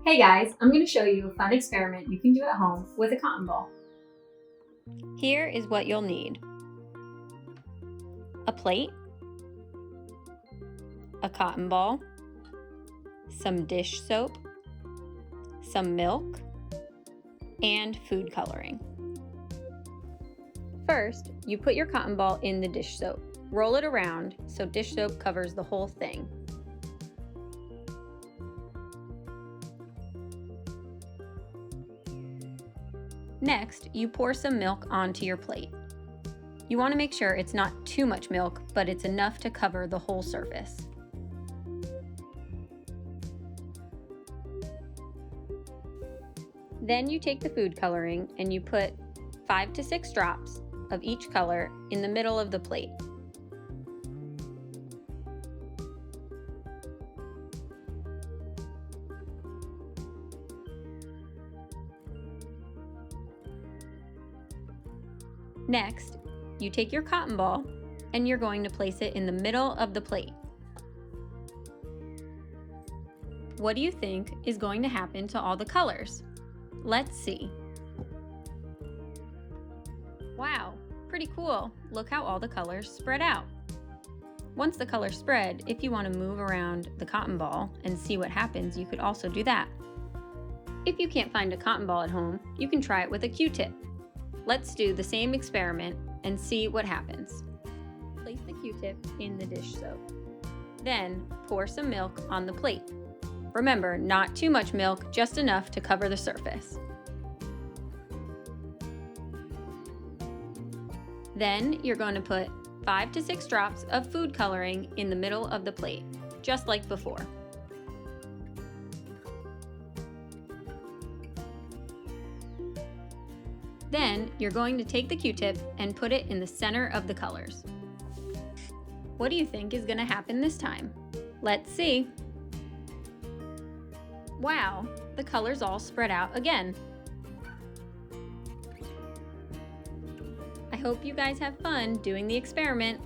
Hey guys, I'm going to show you a fun experiment you can do at home with a cotton ball. Here is what you'll need: a plate, a cotton ball, some dish soap, some milk, and food coloring. First, you put your cotton ball in the dish soap. Roll it around so dish soap covers the whole thing. Next, you pour some milk onto your plate. You want to make sure it's not too much milk, but it's enough to cover the whole surface. Then you take the food coloring and you put 5 to 6 drops of each color in the middle of the plate. Next, you take your cotton ball and you're going to place it in the middle of the plate. What do you think is going to happen to all the colors? Let's see. Wow, pretty cool. Look how all the colors spread out. Once the colors spread, if you want to move around the cotton ball and see what happens, you could also do that. If you can't find a cotton ball at home, you can try it with a Q-tip. Let's do the same experiment and see what happens. Place the Q-tip in the dish soap. Then pour some milk on the plate. Remember, not too much milk, just enough to cover the surface. Then you're going to put 5 to 6 drops of food coloring in the middle of the plate, just like before. Then you're going to take the Q-tip and put it in the center of the colors. What do you think is going to happen this time? Let's see. Wow, the colors all spread out again. I hope you guys have fun doing the experiment.